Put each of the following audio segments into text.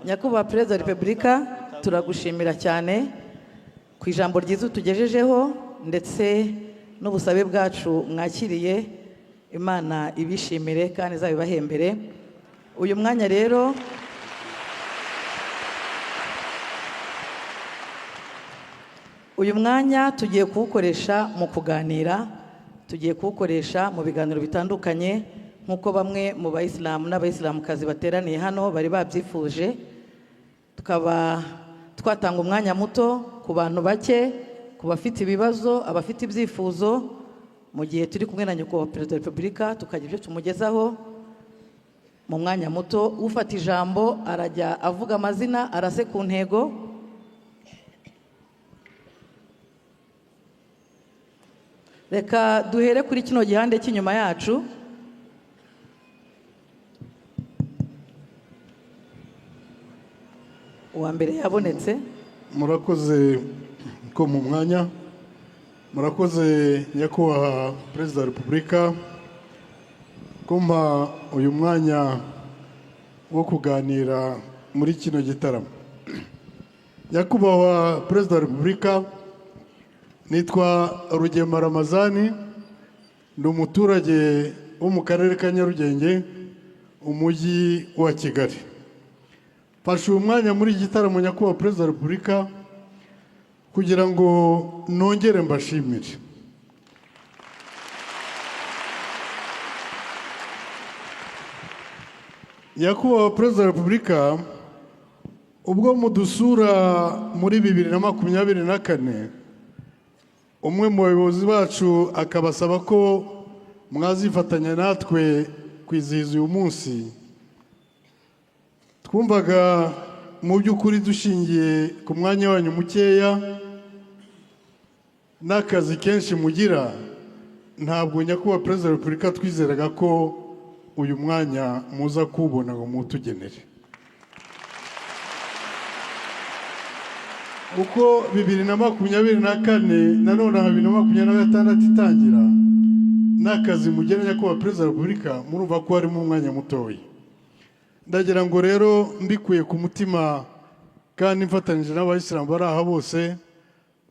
Nyakubahwa Perezida wa Repubulika, turagushimira cyane ku ijambo ryiza tugejejeho ndetse n'ubusabe bwacu mwakiriye. Imana ibishimire kandi izabibahembere. Uyu mwanya rero tugiye kuwukoresha mu kuganira, tugiye kuwukoresha mu biganiro bitandukanye nk'uko bamwe mu bayisilamu n'abayisilamukazi bateraniye hano bari babyifuje. Tukaba twatanga umwanya muto ku bantu bake, ku bafite ibibazo, abafite ibyifuzo, mu gihe turi kumwe na Nyakubahwa Perezida wa Repubulika tukagira ibyo tumugezaho mu mwanya muto. Ufata ijambo arajya avuga amazina, arase ku ntego. Reka duhere kuri kino gihande cy'inyuma yacu. Uwa mbere yabonetse. Murakoze ko mu mwanya. Murakoze Nyakubahwa Perezida wa Repubulika kumpa uyu mwanya wo kuganira muri kino gitaramo. Nyakubahwa Perezida wa Repubulika, nitwa Rugema Ramazani, ndi umuturage wo mu karere ka Nyarugenge, umujyi wa Kigali. Mfashe uyu mwanya muri iki gitaramo Nyakubahwa Perezida wa Repubulika kugira ngo nongere mbashimire. Nyakubahwa Perezida wa Repubulika, ubwo mudusura muri 2024, umwe mu bayobozi bacu akabasaba ko mwazifatanya natwe kwizihiza uyu munsi, twumvaga mu by'ukuri dushingiye ku mwanya wanyu mukeya n'akazi kenshi mugira, ntabwo Nyakubahwa Perezida wa Repubulika twizeraga ko uyu mwanya muza kuwubona ngo mutugenere. Uko 2024 na none 2026 itangira, n'akazi mugena Nyakubahwa Perezida wa Repubulika murumva ko harimo umwanya mutoya. Ndagira ngo rero mbikuye ku mutima kandi mfatanije n'abayisilamu bari aha bose,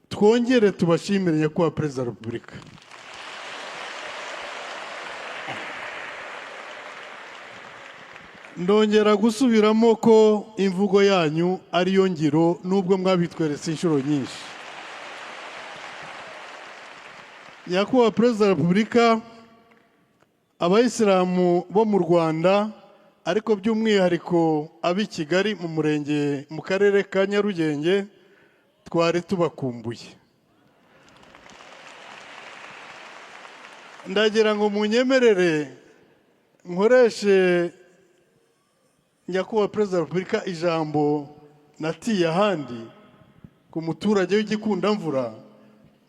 twongere tubashimire Nyakubahwa Perezida wa Repubulika. Ndongera gusubiramo ko imvugo yanyu ariyo ngiro nubwo mwabitweretse inshuro nyinshi. Nyakubahwa Perezida wa Repubulika, abayisilamu bo mu Rwanda ariko by'umwihariko ab'i Kigali mu murenge mu karere ka Nyarugenge twari tubakumbuye. Ndagira ngo munyemerere nkoreshe Nyakubahwa Perezida wa Repubulika ijambo natiye ahandi ku muturage w'igikundamvura,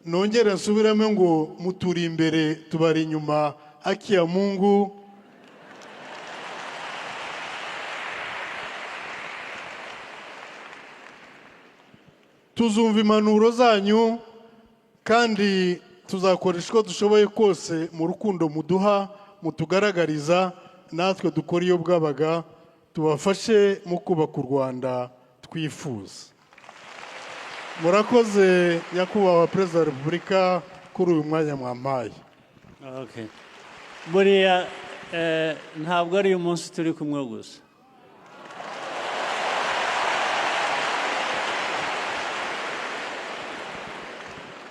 nongere nsubiramo ngo muturi imbere tubari inyuma, haki ya Mungu. Tuzumva impanuro zanyu kandi tuzakoresha uko dushoboye kose mu rukundo muduha, mutugaragariza, natwe dukora iyo bwabaga, tubafashe mu kubaka u Rwanda twifuza. Murakoze Nyakubahwa Perezida wa Repubulika kuri uyu mwanya mwampaye. Okay. Buriya ntabwo ari uyu munsi turi kumwe gusa.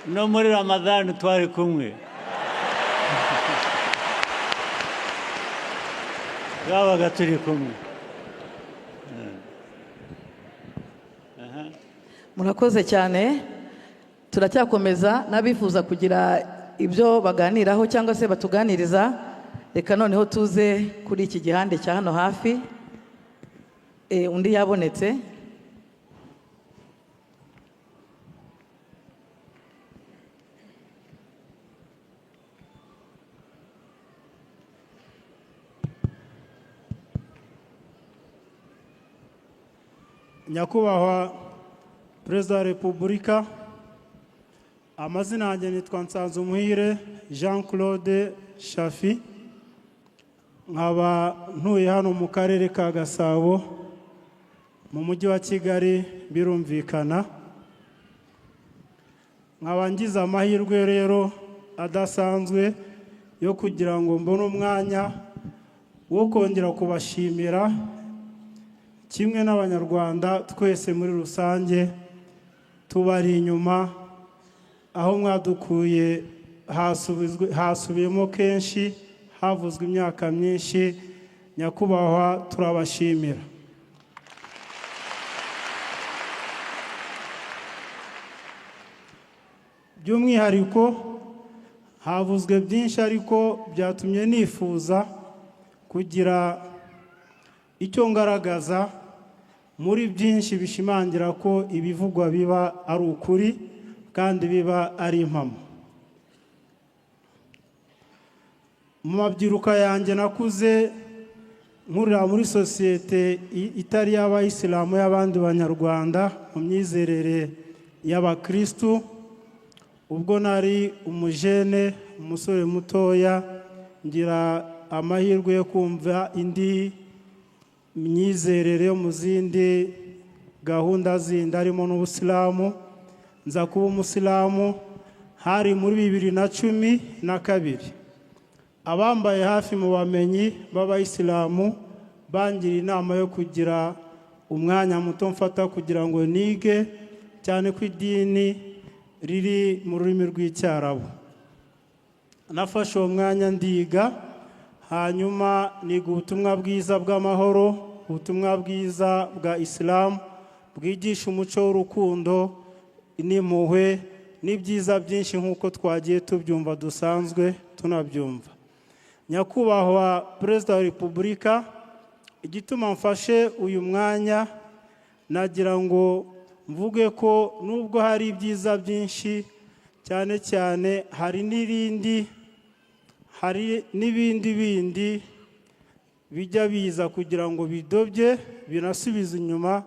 No muri Ramadhan twari kumwe. Yabaga turi kumwe. Murakoze cyane. Turacyakomeza n'abifuza kugira ibyo baganiraho cyangwa se batuganiriza. Reka noneho tuze kuri iki gihande cya hano hafi. Undi yabonetse. Nyakubahwa Perezida wa Repubulika, amazina yanjye nitwa Nsanzumuhire Jean Claude Shafi, nkaba ntuye hano mu karere ka Gasabo, mu mujyi wa Kigali birumvikana. Nkaba ngize amahirwe rero adasanzwe yo kugira ngo mbone umwanya wo kongera kubashimira kimwe n'Abanyarwanda twese muri rusange tubari inyuma aho mwadukuye hasubiyemo kenshi, havuzwe imyaka myinshi. Nyakubahwa, turabashimira. By'umwihariko havuzwe byinshi, ariko byatumye nifuza kugira icyo ngaragaza muri byinshi bishimangira ko ibivugwa biba ari ukuri kandi biba ari impamo. Mu mabyiruka yanjye nakuze nkurira muri sosiyete itari y'Abayisilamu y'abandi Banyarwanda mu myizerere y'Abakristu. Ubwo nari umujene, umusore mutoya, ngira amahirwe yo kumva indi myizerere yo mu zindi gahunda zindi harimo n'Ubusilamu. Nza kuba umusilamu hari muri 2012. Abambaye hafi mu bamenyi b'Abayisilamu bangira inama yo kugira umwanya muto mfata kugira ngo nige, cyane ko idini riri mu rurimi rw'Icyarabu. Nafashe uwo mwanya ndiga, hanyuma niga ubutumwa bwiza bw'amahoro, ubutumwa bwiza bwa Islam bwigisha umuco w'urukundo n'impuhwe n'ibyiza byinshi nk'uko twagiye tubyumva dusanzwe tunabyumva. Nyakubahwa Perezida wa Repubulika, igituma mfashe uyu mwanya nagira ngo mvuge ko nubwo hari ibyiza byinshi, cyane cyane hari n'ibindi bindi bijya biza kugira ngo bidobye binasubiza inyuma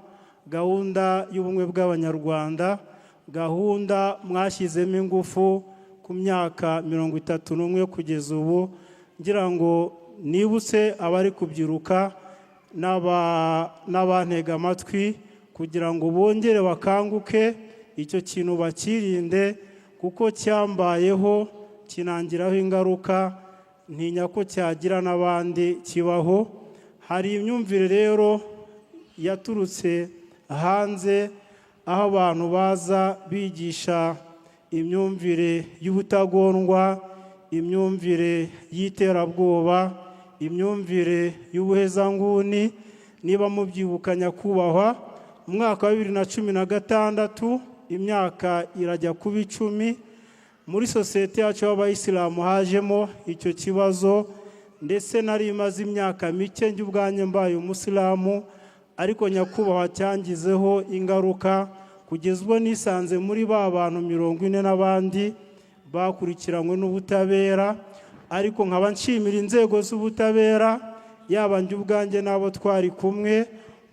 gahunda y'ubumwe bw'Abanyarwanda, gahunda mwashyizemo ingufu ku myaka 31 kugeza ubu. Ngira ngo nibutse abari kubyiruka n'abantega amatwi kugira ngo bongere bakanguke, icyo kintu bakirinde kuko cyambayeho kinangiraho ingaruka, ntinya ko cyagira n'abandi kibaho. Hari imyumvire rero yaturutse hanze, aho abantu baza bigisha imyumvire y'ubutagondwa, imyumvire y'iterabwoba, imyumvire y'ubuhezanguni. Niba mubyibuka Nyakubahwa, mu mwaka wa 2016 imyaka irajya kuba 10, muri sosiyete yacu y'Abayisilamu hajemo icyo kibazo, ndetse nari maze imyaka mike njye ubwanjye mbaye umusilamu, ariko Nyakubahwa cyangizeho ingaruka kugeza ubwo nisanze muri ba bantu 40 n'abandi bakurikiranywe n'ubutabera. Ariko nkaba nshimira inzego z'ubutabera, yaba njye ubwanjye n'abo twari kumwe,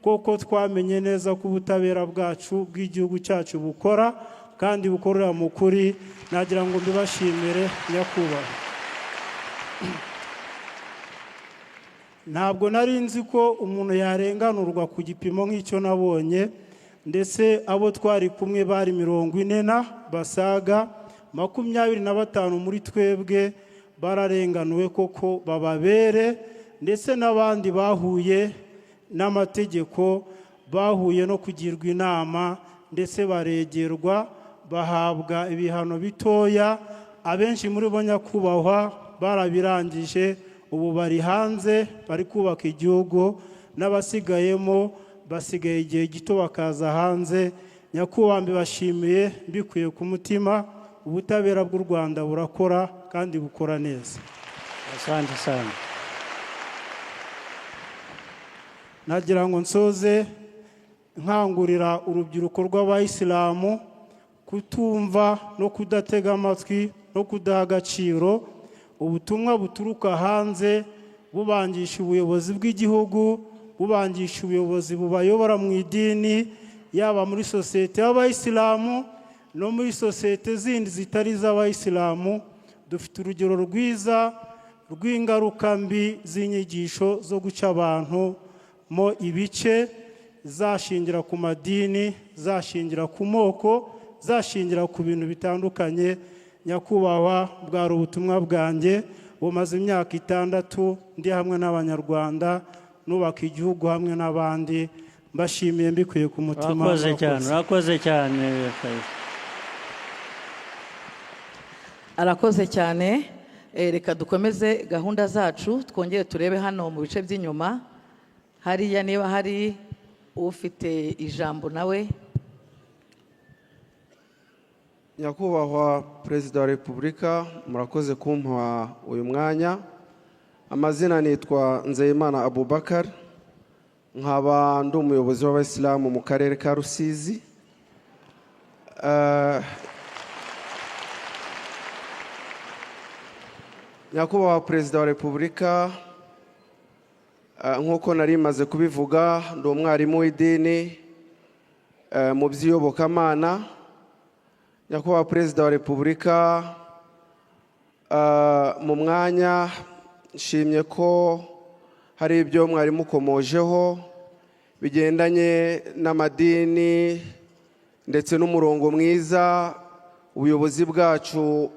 koko twamenye neza ko ubutabera bwacu bw'igihugu cyacu bukora kandi bukorera mu kuri. Nagira ngo mbibashimire Nyakubahwa. Ntabwo nari nzi ko umuntu yarenganurwa ku gipimo nk'icyo nabonye, ndetse abo twari kumwe bari 40 basaga 25 muri twebwe bararenganuwe koko bababere, ndetse n'abandi bahuye n'amategeko, bahuye no kugirwa inama, ndetse baregerwa bahabwa ibihano bitoya. Abenshi muri bo Nyakubahwa barabirangije, ubu bari hanze bari kubaka igihugu, n'abasigayemo basigaye igihe gito bakaza hanze. Nyakubahwa, mbibashimiye mbikuye ku mutima. Ubutabera bw'u Rwanda burakora kandi bukora neza. Asante sana. Nagira ngo nsoze nkangurira urubyiruko rw'Abayisilamu kutumva no kudatega amatwi no kudaha agaciro ubutumwa buturuka hanze bubangisha ubuyobozi bw'igihugu, bubangisha ubuyobozi bubayobora mu idini, yaba muri sosiyete y'Abayisilamu no muri sosiyete zindi zitari z'Abayisilamu. Dufite urugero rwiza rw'ingaruka mbi z'inyigisho zo guca abantu mo ibice. zashingira ku madini, zashingira ku moko, zashingira ku bintu bitandukanye. Nyakubahwa, bwari ubutumwa bwanjye, bumaze imyaka 6 ndi hamwe n'abanyarwanda nubaka igihugu hamwe n'abandi. Mbashimiye mbikuye ku mutima. Urakoze cyane. Arakoze cyane. Reka dukomeze gahunda zacu, twongere turebe hano mu bice by'inyuma. Hariya niba hari ufite ijambo nawe. Nyakubahwa Perezida wa Repubulika, murakoze kumpa uyu mwanya. Amazina nitwa Nzeyimana Abubakar, nkaba ndi umuyobozi w'Abayisilamu mu karere ka Rusizi. Nyakubahwa Perezida wa Repubulika, nk'uko nari maze kubivuga, ndi umwarimu w'idini mu by'iyobokamana. Nyakubahwa Perezida wa Repubulika, mu mwanya nshimye ko hari ibyo mwari mukomojeho bigendanye n'amadini ndetse n'umurongo mwiza ubuyobozi bwacu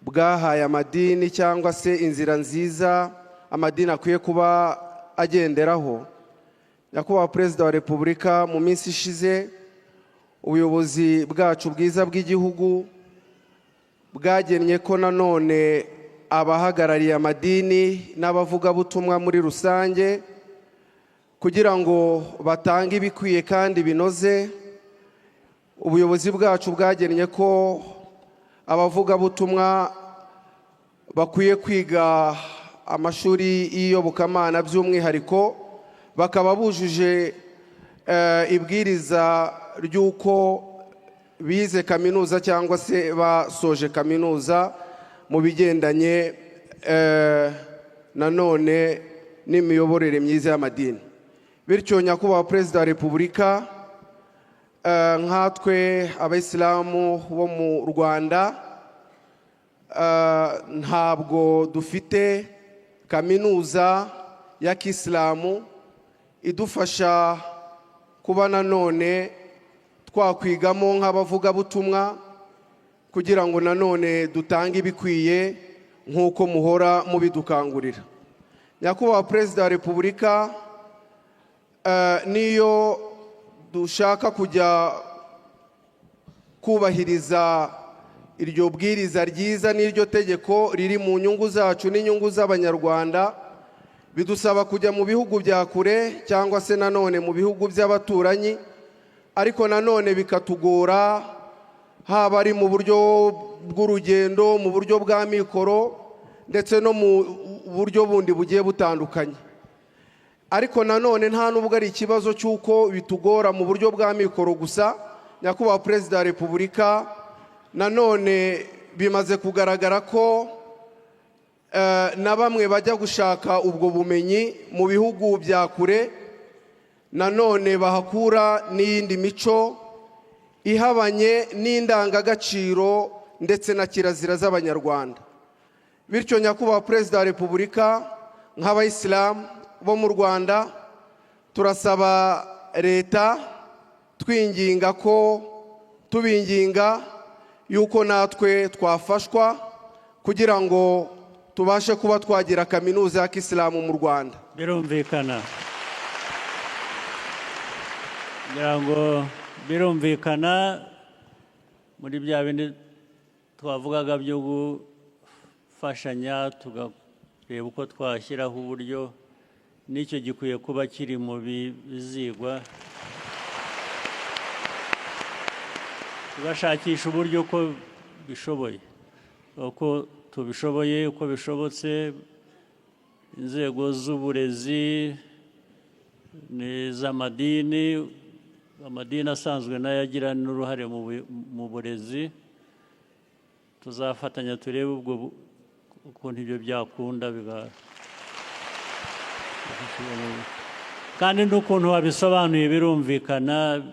bwahaye amadini, cyangwa se inzira nziza amadini akwiye kuba agenderaho. Nyakubahwa Perezida wa Repubulika, mu minsi ishize ubuyobozi bwacu bwiza bw'igihugu bwagennye ko nanone abahagarariye amadini n'abavugabutumwa muri rusange, kugira ngo batange ibikwiye kandi binoze, ubuyobozi bwacu bwagennye ko abavugabutumwa bakwiye kwiga amashuri y'iyobokamana, by'umwihariko bakaba bujuje ibwiriza ry'uko bize kaminuza cyangwa se basoje kaminuza mu bigendanye nanone n'imiyoborere myiza y'amadini. Bityo Nyakubahwa Perezida wa Repubulika, nkatwe Abayisilamu bo mu Rwanda ntabwo dufite kaminuza ya Kisilamu idufasha kuba nanone twakwigamo nk'abavugabutumwa, kugira ngo nanone dutange ibikwiye nk'uko muhora mubidukangurira. Nyakubahwa Perezida wa Repubulika, niyo dushaka kujya kubahiriza iryo bwiriza ryiza n'iryo tegeko riri mu nyungu zacu n'inyungu z'Abanyarwanda, bidusaba kujya mu bihugu bya kure cyangwa se nanone mu bihugu by'abaturanyi, ariko nanone bikatugora, haba ari mu buryo bw'urugendo, mu buryo bwa mikoro, ndetse no mu buryo bundi bugiye butandukanye. Ariko nanone nta nubwo ari ikibazo cy'uko bitugora mu buryo bwa mikoro gusa. Nyakubahwa Perezida wa Repubulika, nanone bimaze kugaragara ko na bamwe bajya gushaka ubwo bumenyi mu bihugu bya kure, nanone bahakura n'iyindi mico ihabanye n'indangagaciro ndetse na kirazira z'Abanyarwanda. Bityo Nyakubahwa Perezida wa Repubulika, nk'Abayisilamu bo mu Rwanda, turasaba leta tubinginga yuko natwe twafashwa kugira ngo tubashe kuba twagira kaminuza ya Kisilamu mu Rwanda. Birumvikana. Birumvikana muri bya bindi twavugaga byo gufashanya, tugareba uko twashyiraho uburyo, n'icyo gikwiye kuba kiri mu bizigwa, tugashakisha uburyo uko bishoboye, uko tubishoboye, uko bishobotse. Inzego z'uburezi n'iz'amadini, amadini asanzwe nayo agira n'uruhare mu burezi, tuzafatanya turebe ubwo ukuntu ibyo byakunda kandi n'ukuntu wabisobanuye birumvikana,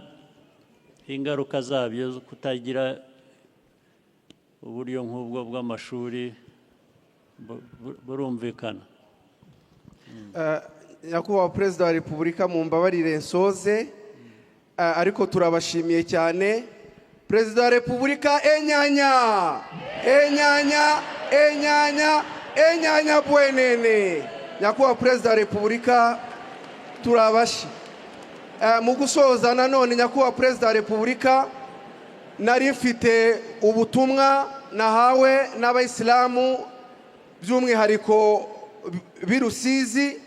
ingaruka zabyo zo kutagira uburyo nk'ubwo bw'amashuri burumvikana. nyakubahwa perezida wa repubulika mumbabarire nsoze ariko turabashimiye cyane perezida wa repubulika enyanya bwenene nyakubahwa perezida wa repubulika turabashi mu gusoza nanone nyakubahwa perezida wa repubulika nari mfite ubutumwa nahawe n'abayisilamu by'umwihariko b'Irusizi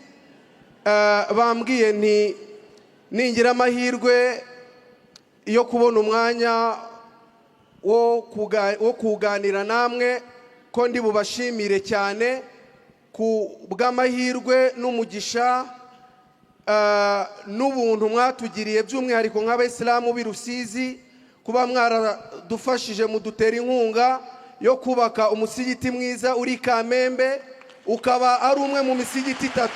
bambwiye nti ningira amahirwe yo kubona umwanya wo kuganira namwe ko ndi bubashimire cyane ku bw'amahirwe n'umugisha n'ubuntu mwatugiriye by'umwihariko nk'abayisilamu b'Irusizi kuba mwaradufashije mu dutera inkunga yo kubaka umusigiti mwiza uri Kamembe ukaba ari umwe mu misigiti 3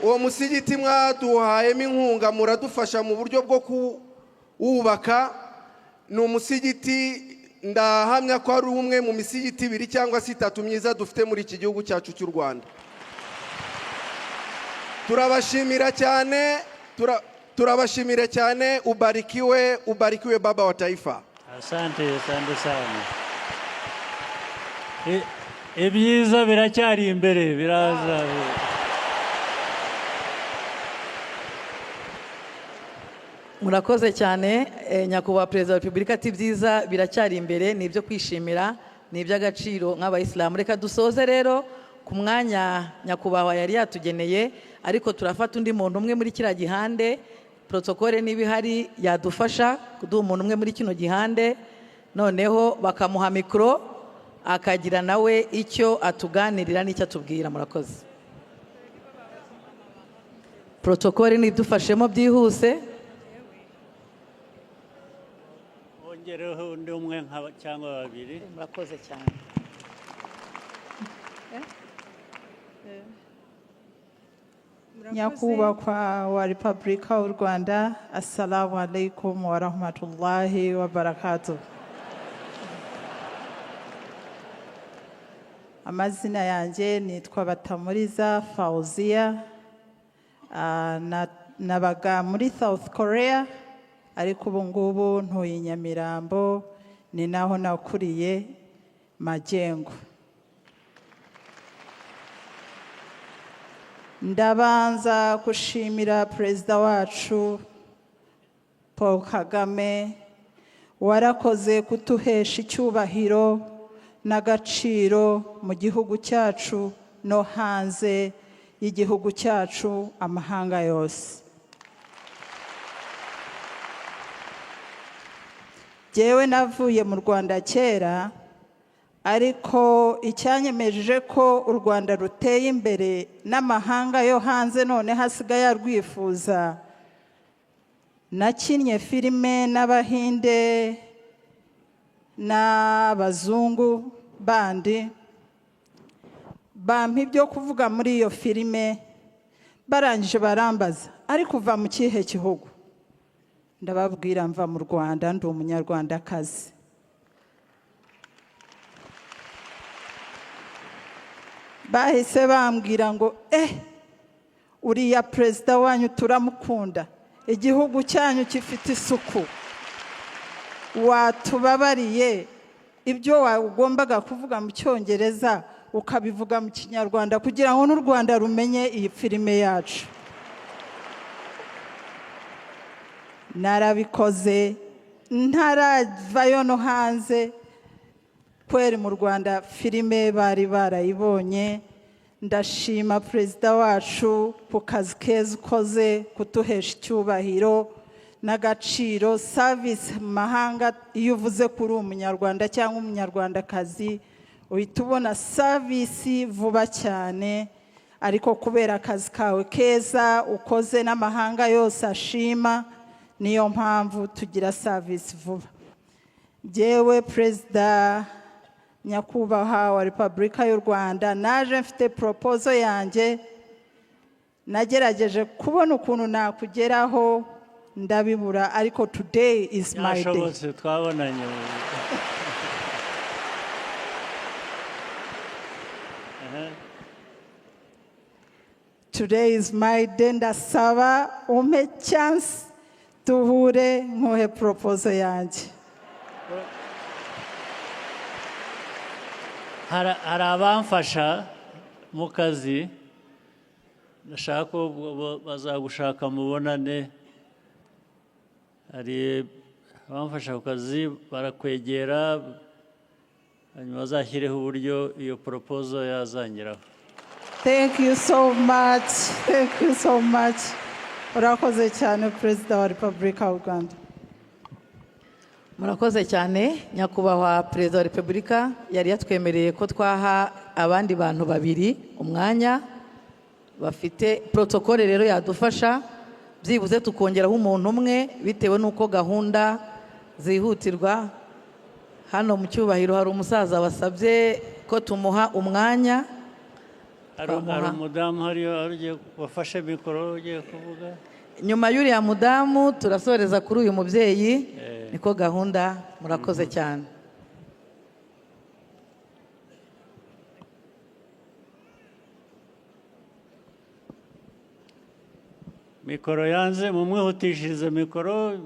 uwo musigiti mwaduhayemo inkunga muradufasha mu buryo bwo kuwubaka ni umusigiti ndahamya ko ari umwe mu misigiti 2 cyangwa 3 myiza dufite muri iki gihugu cyacu cy'u Rwanda turabashimira cyane ubarikiwe baba wa taifa. Asante sana. Ibyiza biracyari imbere biraza. Murakoze cyane nyakubahwa perezida wa repubulika ati byiza biracyari imbere ni ibyo kwishimira ni iby'agaciro nk'abayisilamu. Reka dusoze rero ku mwanya nyakubahwa yari yatugeneye ariko turafata undi muntu umwe muri kiriya gihande protokole niba ihari yadufasha kuduha umuntu umwe muri kino gihande noneho bakamuha mikoro akagira nawe icyo atuganirira n'icyo atubwira. Murakoze. Protokole nidufashemo byihuse. Ongereho undi umwe cyangwa babiri. Murakoze cyane. Nyakubahwa wa Repubulika y'u Rwanda, assalamu alaikum wa rahmatullahi wa barakatuh. Amazina yanjye nitwa Batamuriza Fauzia, nabaga muri South Korea ariko ubu ngubu ntuye Nyamirambo, ni naho nakuriye Majengo. Ndabanza kushimira perezida wacu Paul Kagame warakoze kutuhesha icyubahiro n'agaciro mu gihugu cyacu no hanze y'igihugu cyacu amahanga yose. Jewe navuye mu Rwanda kera ariko icyanyemeje ko u Rwanda ruteye imbere n'amahanga yo hanze none hasigaye arwifuza, nakinnye filime n'Abahinde n'Abazungu bandi bampa ibyo kuvuga muri iyo filime, barangije barambaza ariko uva mu kihe gihugu? Ndababwira mva mu Rwanda, ndi umunyarwandakazi. Bahise bambwira ngo uriya perezida wanyu turamukunda, igihugu cyanyu gifite isuku, watubabariye ibyo wagombaga kuvuga mu Cyongereza ukabivuga mu Kinyarwanda kugira ngo n'u Rwanda rumenye iyi filime yacu. Narabikoze ntaravayo no hanze, kweri mu Rwanda filime bari barayibonye. Ndashima perezida wacu ku kazi keza ukoze kutuhesha icyubahiro n'agaciro. Service mu mahanga iyo uvuze kuri umunyarwanda cyangwa umunyarwandakazi uhita ubona service vuba cyane, ariko kubera akazi kawe keza ukoze n'amahanga yose ashima, niyo mpamvu tugira service vuba. Jewe perezida nyakubahwa wa Repubulika y'u Rwanda, naje mfite proposal yanjye, nagerageje kubona ukuntu nakugeraho ndabibura, ariko today is my day. Twabonanye. today is my day, ndasaba umpe chance tuhure nkuhe proposal yanjye. hari abamfasha mu kazi ndashaka ko bazagushaka mubonane. Hari abamfasha ku kazi barakwegera hanyuma bazashyireho uburyo iyo proposal yazangiraho. Thank you so much. Thank you so much. Urakoze cyane Perezida wa Repubulika y'u Rwanda. murakoze cyane nyakubahwa Perezida wa Repubulika yari yatwemereye ko twaha abandi bantu babiri umwanya bafite protokole, rero yadufasha byibuze tukongeraho umuntu umwe bitewe n'uko gahunda zihutirwa. Hano mu cyubahiro hari umusaza wasabye ko tumuha umwanya. Hari umudamu hariyo ugiye wafashe mikoro ugiye kuvuga. Nyuma y'uriya mudamu turasoreza kuri uyu mubyeyi, niko gahunda. Murakoze cyane. Mikoro yanze mumwihutishirize mikoro.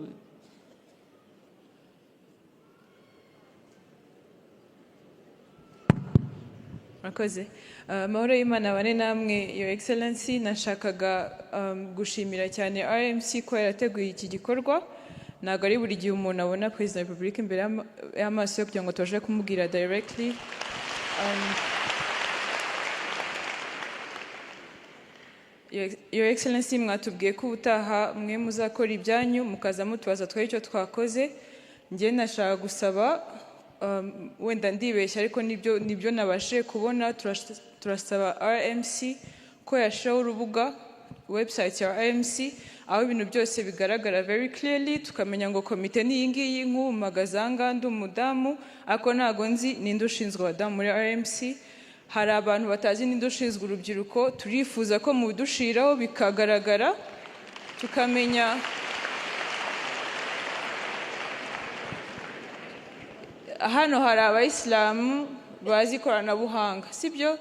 Murakoze. Amahoro y'Imana abane namwe, Your Excellency. Nashakaga gushimira cyane RMC ko yarateguye iki gikorwa. Ntabwo ari buri gihe umuntu abona Perezida wa Repubulika imbere y'amaso yo kugira ngo tubashe kumubwira directly. Your Excellency, mwatubwiye ko ubutaha mwe muzakora ibyanyu mukaza mutubaza twari icyo twakoze. Njye nashaka gusaba, wenda ndibeshya ariko nibyo nabashe kubona, turasaba RMC ko yashyiraho urubuga website ya RMC aho ibintu byose bigaragara very clearly, tukamenya ngo komite ni iyi ngiyi. nk'ubu mpagaze aha ngaha ndi umudamu ariko ntabwo nzi ninde ushinzwe abadamu muri RMC. Hari abantu batazi ninde ushinzwe urubyiruko, turifuza ko mubidushiraho bikagaragara tukamenya. Hano hari abayisilamu bazi ikoranabuhanga, sibyo?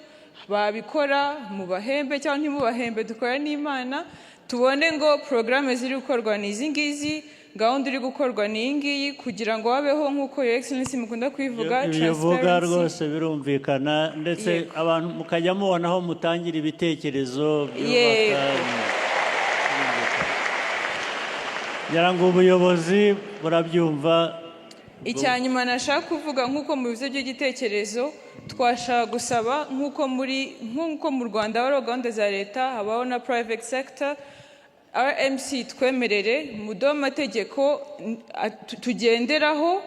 Babikora mu bahembe cyangwa ntimubahembe, dukora n'Imana tubone ngo porogaramu ziri gukorwa ni izi ngizi, gahunda iri gukorwa ni iyi ngiyi, kugira ngo habeho nk'uko Your Excellency mukunda kwivuga ibivuga rwose birumvikana, ndetse abantu mukajya mubona aho mutangira ibitekerezo byubaka. ngira ngo ubuyobozi burabyumva. Icyanyuma nashaka kuvuga nk'uko mu bizo by'igitekerezo twashaka gusaba nk'uko mu Rwanda habaho gahunda za leta, habaho na private sector. RMC twemerere muduhe amategeko tugenderaho,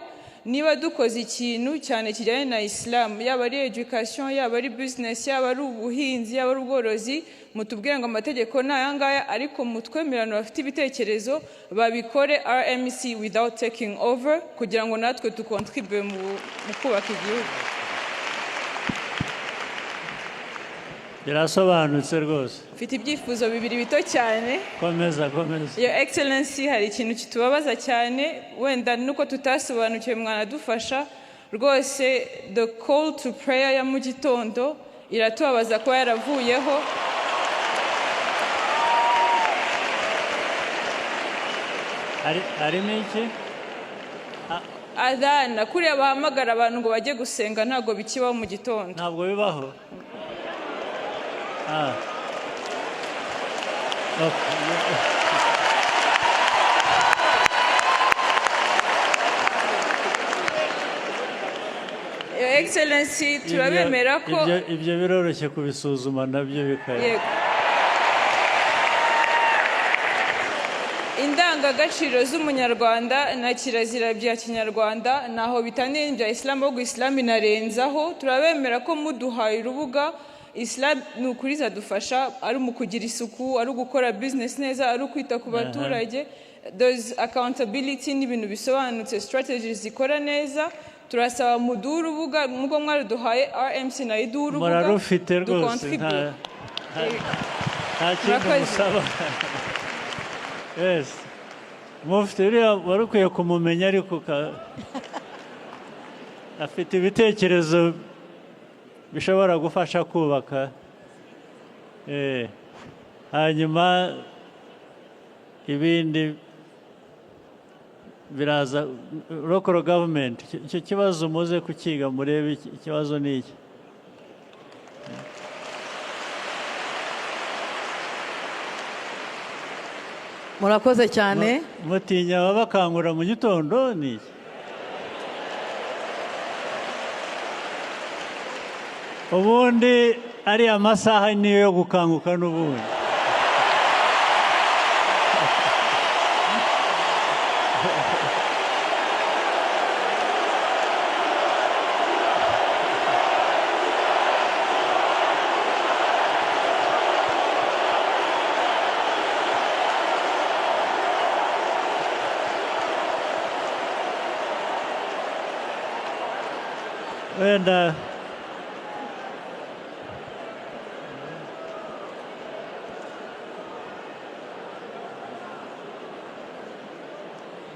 niba dukoze ikintu cyane kijyanye na Islam, yaba ari education, yaba ari business, yaba ari ubuhinzi, yaba ari ubworozi, mutubwire ngo amategeko ni aya ngaya, ariko mutwemerano bafite ibitekerezo babikore RMC without taking over, kugira ngo natwe tukontribue mu kubaka igihugu. Birasobanutse rwose. Mfite ibyifuzo bibiri bito cyane. Komeza. Your Excellency, hari ikintu kitubabaza cyane, wenda nuko tutasobanukiwe mwanadufasha rwose. The call to prayer ya mu gitondo iratubabaza ko yaravuyeho. Harimo iki? Adana kuriya bahamagara abantu ngo bajye gusenga ntabwo bikibaho mu gitondo. Ntabwo bibaho. Your Excellency, turabemera ko ibyo biroroshye kubisuzuma nabyo bikaya. Indangagaciro z'umunyarwanda na kirazira bya kinyarwanda naho bitaniye bya Islam, ahubwo Islam inarenzaho. Turabemera ko muduhaye urubuga. Islam ni ukuri zadufasha, ari mu kugira isuku, ari gukora business neza, ari kwita ku baturage. There's accountability n'ibintu bisobanutse, strategies zikora neza. Turasaba muduhe urubuga nk'uko mwaraduhaye, RMC nayo iduhe urubuga. Murarufite rwose, nta kintu musaba. Yes. Mufite uriya wari ukwiye kumumenya, ariko afite ibitekerezo bishobora gufasha kubaka. hanyuma ibindi biraza local government. Icyo kibazo muze kukiga murebe ikibazo ni iki. murakoze cyane. Mutinya babakangura mu gitondo ni iki? Ubundi ari amasaha niyo yo gukanguka n'ubundi. Wenda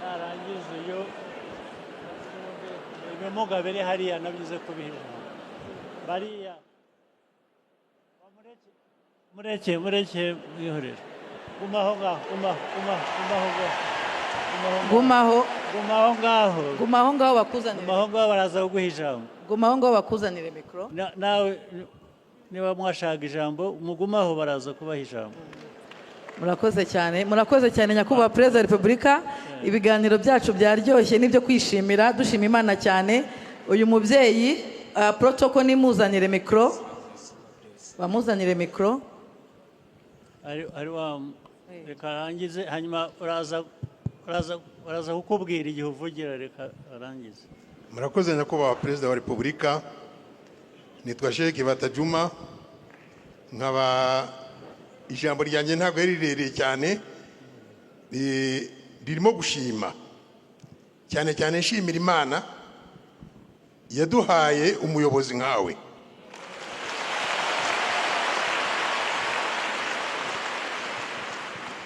narangiza iyo ibimuga biri hariya nabyize kubihisha bariya mureke mwihorere gumaho ngaho gumaho ngaho bakuzanire. gumaho ngaho baraza kuguha ijambo. gumaho ngaho bakuzanire mikoro. Nawe niba mwashaka ijambo mugumaho baraza kubaha ijambo. murakoze cyane nyakubahwa perezida wa repubulika. ibiganiro byacu byaryoshye n'ibyo kwishimira, dushima Imana cyane. uyu mubyeyi protocol nimuzanire mikoro, bamuzanire mikoro. reka arangize hanyuma uraza kukubwira igihe uvugira. Reka arangize. murakoze nyakubahwa perezida wa repubulika. nitwa Sheikh Batajuma, nkaba ijambo ryanjye ntabwo ari rirerire cyane, ririmo gushima cyane cyane. nshimira Imana yaduhaye umuyobozi nkawe.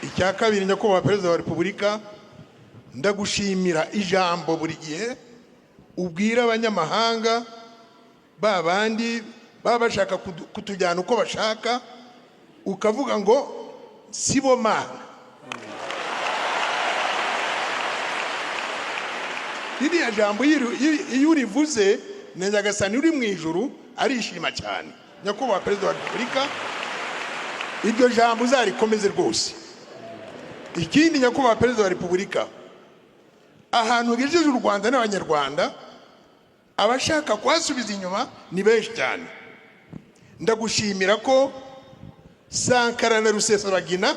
icya kabiri nyakubahwa perezida wa repubulika, ndagushimira ijambo buri gihe ubwira abanyamahanga babandi baba bashaka kutujyana uko bashaka, ukavuga ngo sibo mana. ririya jambo iyo urivuze na Nyagasani uri mu ijuru arishima cyane. nyakubahwa perezida wa repubulika, iryo jambo uzarikomeze rwose. ikindi nyakubahwa perezida wa repubulika, ahantu hejeje u Rwanda n'abanyarwanda, abashaka kuhasubiza inyuma ni benshi cyane. ndagushimira ko Sankara na Rusesabagina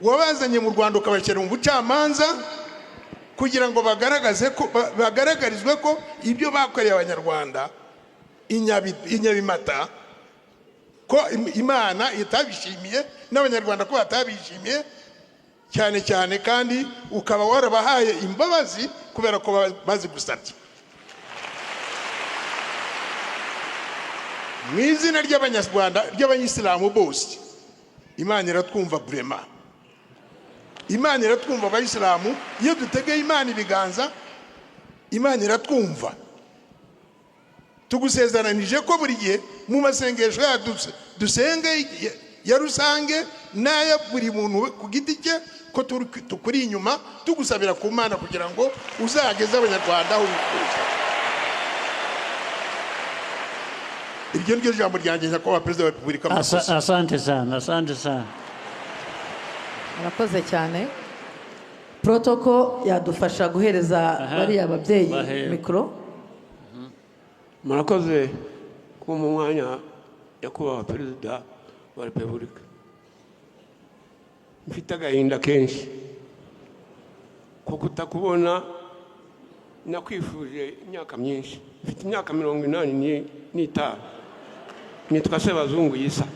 wabazanye mu Rwanda ukabashyira mu bucamanza kugira ngo bagaragarizwe ko ibyo bakoreye abanyarwanda inyabimata ko Imana itabishimiye n'abanyarwanda ko batabishimiye cyane cyane, kandi ukaba warabahaye imbabazi kubera ko bazigusabye. mu izina ry'abanyarwanda ry'abayisilamu bose, Imana iratwumva burema. Imana iratwumva abayisilamu. iyo dutegeye Imana ibiganza, Imana iratwumva. tugusezeranije ko buri gihe mu masengesho yacu dusenge ya rusange n'aya buri muntu ku giti cye, ko tukuri inyuma tugusabira ku Mana kugira ngo uzageze abanyarwanda aho bifuza. iryo niryo jambo ryanjye nyakubahwa perezida wa repubulika. Asante sana. murakoze cyane. protocol yadufasha guhereza bariya babyeyi mikoro. murakoze kuba mu mwanya nyakubahwa perezida wa repubulika. mfite agahinda kenshi ko kutakubona. nakwifuje imyaka myinshi. mfite imyaka 85. nitwa Sebazungu Yisa.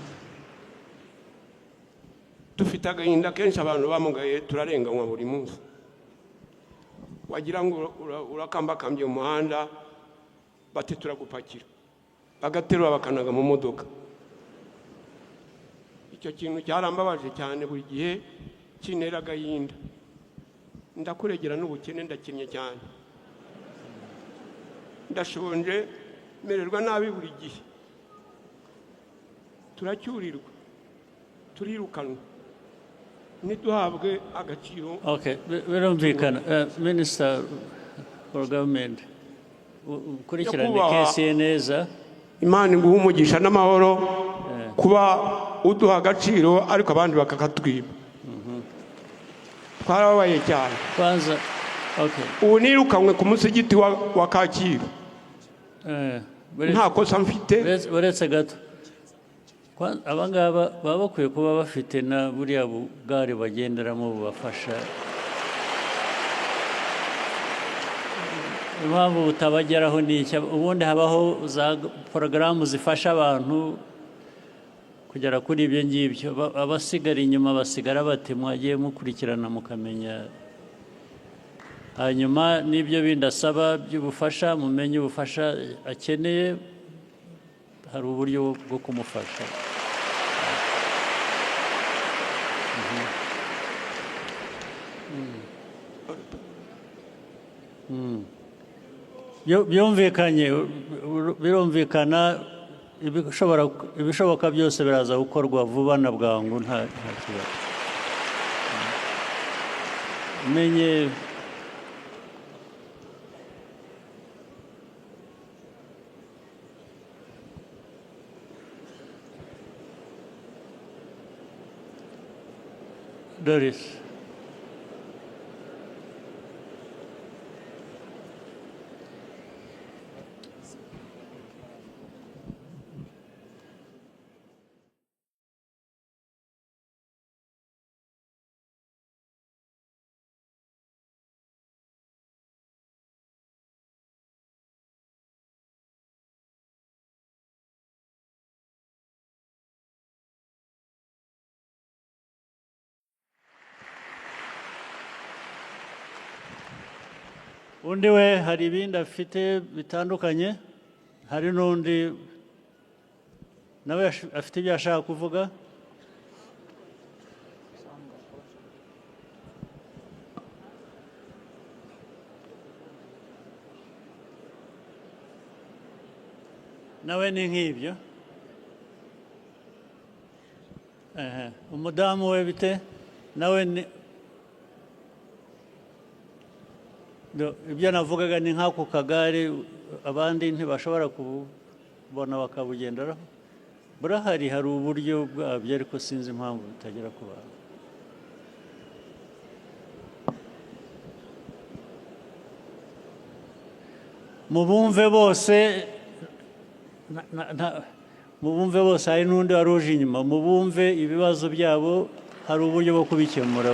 dufite agahinda kenshi, abantu bamugaye turarenganywa buri munsi. wagira ngo urakambakambye mu muhanda, bati turagupakira, bagaterura bakanaga mu modoka. icyo kintu cyarambabaje cyane, buri gihe kinera agahinda. ndakuregera n'ubukene, ndakinnye cyane, ndashonje, mererwa nabi buri gihe. turacyurirwa turirukanwa ntiduhabwe agaciro. Okay, birumvikana. Minister for Government, ukurikirane kesi ye neza. Imana iguhe umugisha n'amahoro kuba uduha agaciro ariko abandi bakakatwiba. Twarabaye cyane. Kwanza, okay. Ubu nirukanwe ku musigiti wa Kacyiru. Nta kosa mfite. Uretse gato. Abangaba baba bakwiye kuba bafite na buriya bugari bagenderamo bubafasha. Impamvu butabageraho ni iki? Ubundi habaho za porogaramu zifasha abantu kugera kuri ibyo ngibyo. Abasigara inyuma basigara bati mwagiye mukurikirana mukamenya. Hanyuma n'ibyo bindi asaba by'ubufasha mumenye ubufasha akeneye, hari uburyo bwo kumufasha. Birumvikana ibishoboka byose biraza gukorwa vuba na bwangu nta kibazo. Menye Doris. Undi we hari ibindi afite bitandukanye, hari n'undi nawe afite ibyo ashaka kuvuga. Nawe ni nk'ibyo. Umudamu we bite nawe ni ibyo navugaga ni nk'ako kagare abandi ntibashobora kubona bakabugenderaho. Burahari, hari uburyo bwabyo ariko sinzi impamvu bitagera ku bantu. Mubumve bose hari n'undi wari uje inyuma. Mubumve ibibazo byabo, hari uburyo bwo kubikemura.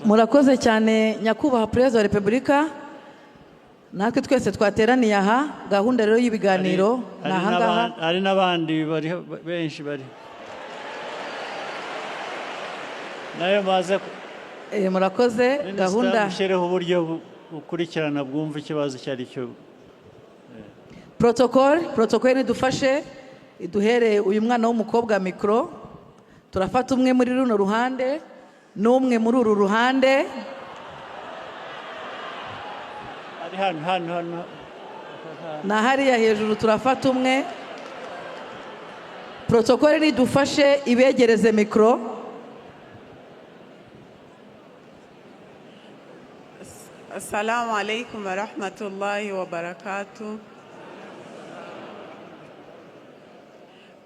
Murakoze cyane nyakubahwa Perezida wa Repubulika. Natwe twese twateraniye aha, gahunda rero y'ibiganiro nahangaha. Hari n'abandi benshi bari nayo baze. Murakoze. Gahunda mushireho uburyo bukurikirana bwumva ikibazo cyari cyo. Protocol nidufashe iduhere uyu mwana w'umukobwa mikro. Turafata umwe muri runo ruhande n'umwe muri uru ruhande. Ari hano na hariya hejuru turafata umwe. Protocol nidufashe ibegereze mikro. Assalamu alaikum wa rahmatullahi wa barakatuh.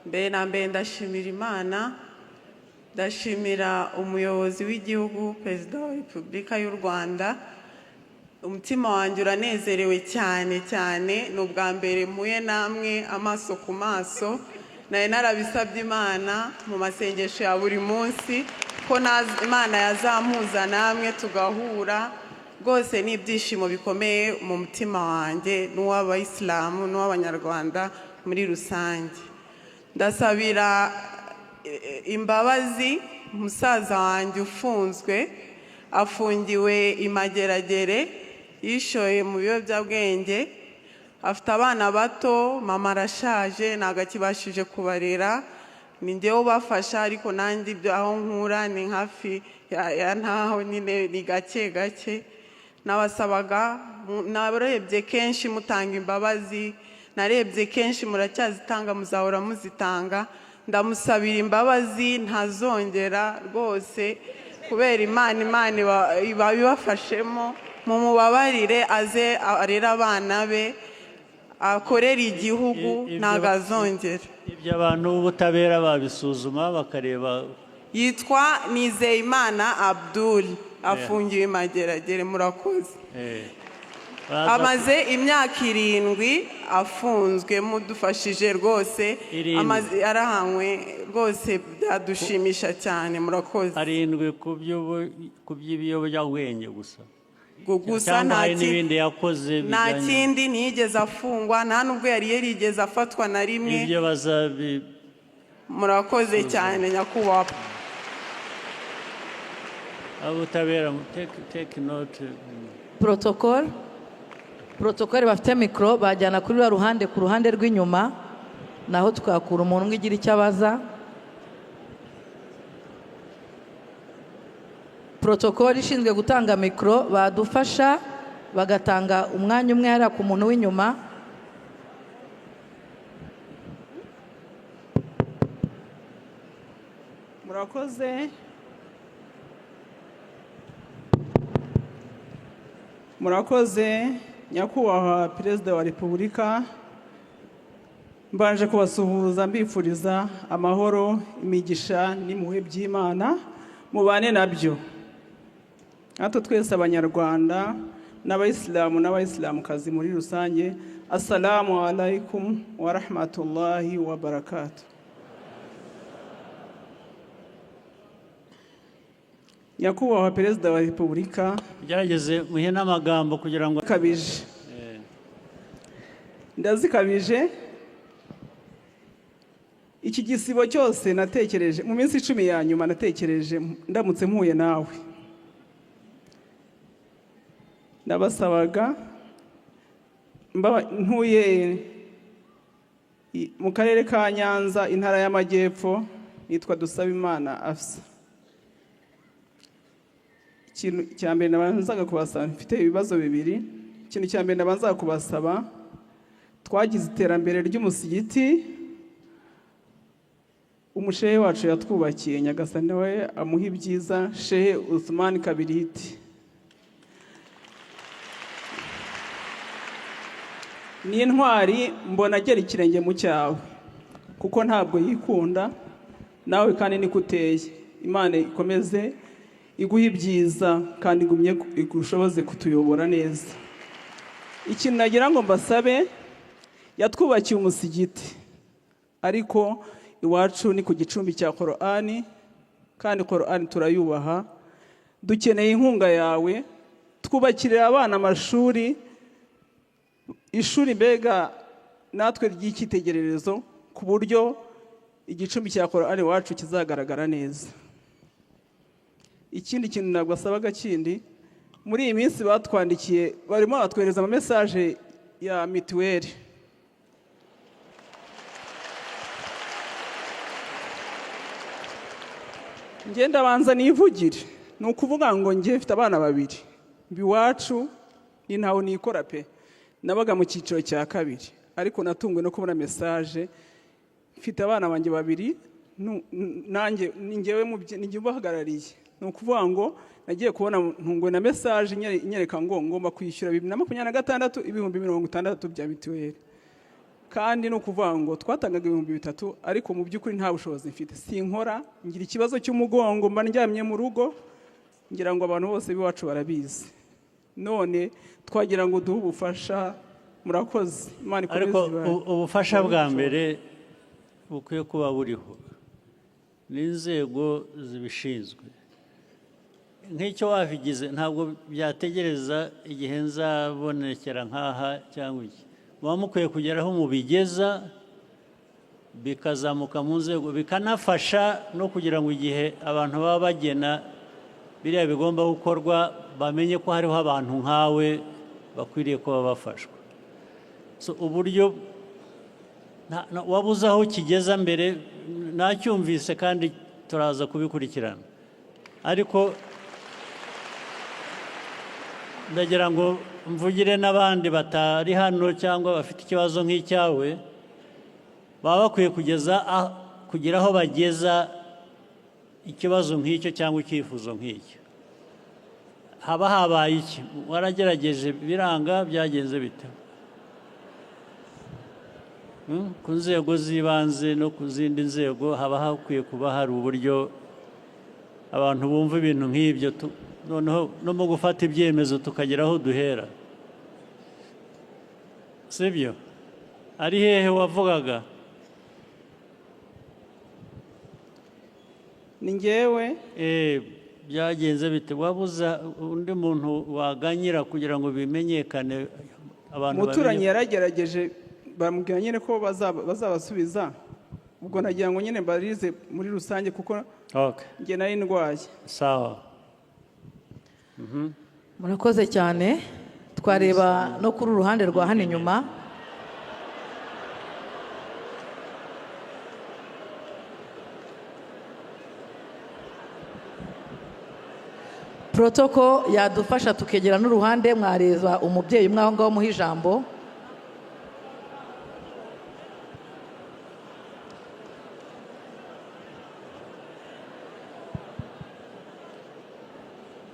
Mbe ndashimira Imana, ndashimira umuyobozi w'igihugu, Perezida wa Repubulika y'u Rwanda. Umutima wanjye uranezerewe cyane cyane, n'ubwa mbere muye namwe amaso ku maso. Naye narabisabye Imana mu masengesho ya buri munsi ko Imana yazampuza namwe tugahura. Rwose ni ibyishimo bikomeye mu mutima wanjye n'uw'abayisilamu n'uw'abanyarwanda muri rusange. Ndasabira imbabazi musaza wanjye ufunzwe, afungiwe imageragere, yishoye mu biyobyabwenge, afite abana bato, mama arashaje ntabwo akibashije kubarera, ni njyewe ubafasha ariko nanjye ibyo aho nkura ni hafi ya ntaho nyine ni gake gake. Nabasabaga narebye kenshi mutanga imbabazi, narebye kenshi muracyazitanga, muzahora muzitanga. Ndamusabira imbabazi ntazongera rwose, kubera Imana ibibafashemo. Mumubabarire aze arera abana be, akorera igihugu, ntabwo azongera. Ibyo abantu b'ubutabera babisuzuma bakareba. Yitwa Nizeyimana Abdul, afungiwe Mageragere. Murakoze. Amaze imyaka 7 afunzwe, mudufashije rwose. Amaze arahanywe rwose, byadushimisha cyane. Murakoze. 7 ku by'ibiyobyabwenge gusa. Gusa nta kindi ntiyigeze afungwa, nta nubwo yari yarigeze afatwa na rimwe. Ibyo murakoze cyane nyakubahwa. Abutabera take note. Protocol bafite mikro bajyana kuri ruhande, ku ruhande rw'inyuma, naho twakura umuntu umwe igira icyo abaza. Protocol ishinzwe gutanga mikro badufasha bagatanga umwanya umwe yari ku muntu w'inyuma. Murakoze nyakubahwa Perezida wa Repubulika, mbanje kubasuhuza mbifuriza amahoro, imigisha n'impuhwe by'Imana mubane nabyo. Hato twese abanyarwanda n'abayisilamu n'abayisilamukazi muri rusange, assalamu alaikum wa rahmatullahi wa barakatuh. Nyakubahwa Perezida wa Repubulika, gerageze muhe n'amagambo kugira ngo kabije. Ndazikabije. Iki gisibo cyose natekereje mu minsi 10 ya nyuma, natekereje ndamutse mpuye nawe. Ndabasabaga ntuye mu karere ka Nyanza, intara y'Amajyepfo, nitwa Dusabimana Afsa. Ikintu cya mbere nabanzaga kubasaba, mfite ibibazo bibiri. Ikintu cya mbere nabanzaga kubasaba, twagize iterambere ry'umusigiti, umushehe wacu yatwubakiye, Nyagasani we amuha ibyiza, Shehe Uthman Kabiriti. Ni intwari, mbona agera ikirenge mu cyawe, kuko ntabwo yikunda, nawe kandi niko uteye. Imana ikomeze iguhe ibyiza kandi igumye igushoboze kutuyobora neza. Ikintu nagira ngo mbasabe, yatwubakiye umusigiti, ariko iwacu ni ku gicumbi cya Qur'ani, kandi Qur'ani turayubaha. Dukeneye inkunga yawe, twubakirira abana amashuri, ishuri mbega natwe ry'icyitegererezo, ku buryo igicumbi cya Qur'ani iwacu kizagaragara neza. Ikindi kintu nagwasabaga kindi, muri iyi minsi batwandikiye, barimo batwereza ama message ya mituweli. Ngenda banza nivugire, ni ukuvuga ngo ngiye mfite abana 2, biwacu ni ntaho nikora pe. Nabaga mu cyiciro cya 2, ariko natungwe no kubona message, mfite abana banjye 2, nanjye ningewe ninjye ubahagarariye. Ni ukuvuga ngo nagiye kubona ntungwe na message inyereka ngo ngomba kwishyura 2026 ibihumbi 60 bya mituweli. Kandi no kuvuga ngo twatangaga 3,000, ariko mu by'ukuri nta bushobozi mfite. Sinkora, ngira ikibazo cy'umugongo, mba ndyamye mu rugo, ngira ngo abantu bose biwacu barabizi. None twagira ngo duhe ubufasha. Murakoze. Imana ikomeze. Ariko ubufasha bwa mbere bukwiye kuba buriho n'inzego zibishinzwe. Nk'icyo wavigize ntabwo byategereza igihe nzabonekera nkaha cyangwa iki. Muba mukwiye kugeraho mubigeza, bikazamuka mu nzego, bikanafasha no kugira ngo igihe abantu baba bagena biriya bigomba gukorwa, bamenye ko hariho abantu nkawe bakwiriye kuba bafashwa. So uburyo wabuze aho kigeza mbere, nacyumvise kandi turaza kubikurikirana. Ariko ndagira ngo mvugire n'abandi batari hano cyangwa bafite ikibazo nk'icyawe baba bakwiye kugira aho bageza ikibazo nk'icyo cyangwa icyifuzo nk'icyo. Haba habaye iki? Waragerageje biranga, byagenze bite? Ku nzego z'ibanze no ku zindi nzego haba hakwiye kuba hari uburyo abantu bumva ibintu nk'ibyo, noneho no mu gufata ibyemezo tukagera aho duhera. Sibyo? Ari hehe wavugaga? Ni njyewe. Byagenze bite? Wabuza undi muntu waganyira kugira ngo bimenyekane abantu umuturanyi yaragerageje bamubwira nyine ko bazabasubiza, ubwo nagira ngo nyine barize muri rusange kuko njye nari ndwaye. Sawa. Murakoze cyane. Twareba no kuri uruhande rwa hano inyuma. Protoko yadufasha tukegera n'uruhande, mwareza umubyeyi umwe aho ngaho muha ijambo.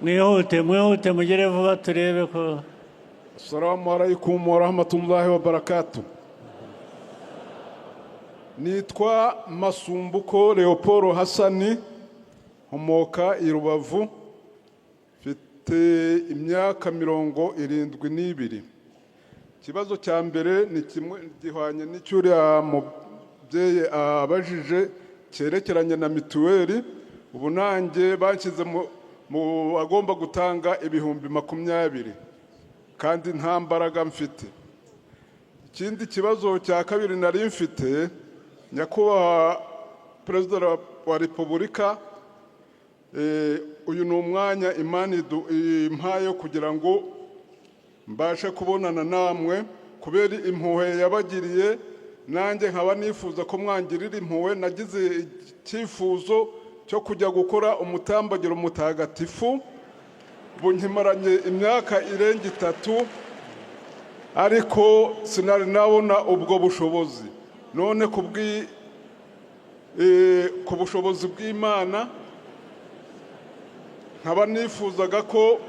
Mwihute mugere vuba turebe ko. Assalamu alaikum wa rahmatullahi wa barakatuh. Nitwa Masumbuko Leoporo Hassani, homoka i Rubavu, mfite imyaka 72. Ikibazo cya mbere ni kimwe gihwanye n'icyuriya mubyeyi abajije cyerekeranye na mituweli. Ubu nanjye banshyize mu agomba gutanga ibihumbi 20 kandi nta mbaraga mfite. Ikindi kibazo cya kabiri nari mfite, nyakubahwa Perezida wa Repubulika, uyu ni umwanya Imana impaye kugira ngo mbashe kubonana namwe kubera impuhwe yabagiriye, nanjye nkaba nifuza ko mwangirira impuhwe. Nagize icyifuzo cyo kujya gukora umutambagiro mutagatifu, bunkimaranye imyaka irenga 3 ariko sinari nabona ubwo bushobozi. None ku bushobozi bw'Imana nkaba nifuzaga ko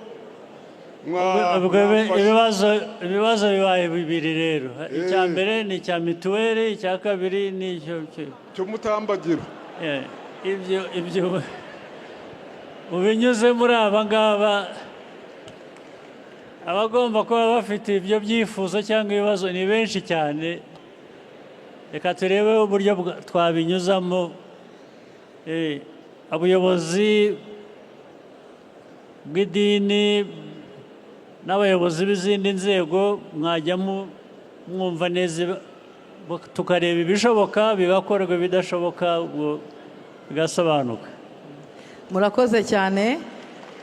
ibibazo bibaye bibiri rero. Icya mbere ni icya mituweli, icya kabiri ni cyo mutambagiro. Ibyo ubinyuze muri aba ngaba, abagomba kuba bafite ibyo byifuzo cyangwa ibibazo ni benshi cyane. Reka turebe uburyo twabinyuzamo. Abayobozi bw'idini n'abayobozi b'izindi nzego mwajya mwumva neza, tukareba ibishoboka bigakorwa, bidashoboka bigasobanuka. Murakoze cyane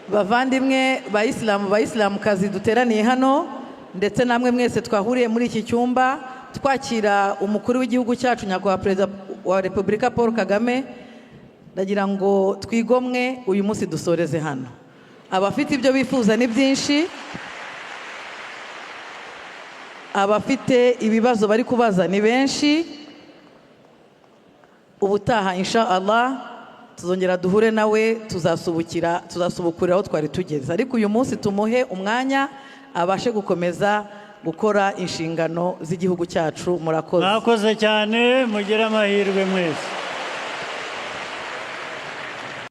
bavandimwe bayisilamukazi duteraniye hano, ndetse namwe mwese twahuriye muri iki cyumba twakira umukuru w'igihugu cyacu nyakubahwa Perezida wa Repubulika Paul Kagame. Ndagira ngo twigomwe uyu munsi dusoreze hano. Abafite ibyo bifuza ni byinshi, abafite ibibazo bari kubaza ni benshi. Ubutaha insha Allah tuzongera duhure nawe, tuzasubukurira aho twari tugeze, ariko uyu munsi tumuhe umwanya abashe gukomeza gukora inshingano z'igihugu cyacu. Murakoze. Murakoze cyane, mugire amahirwe mwese.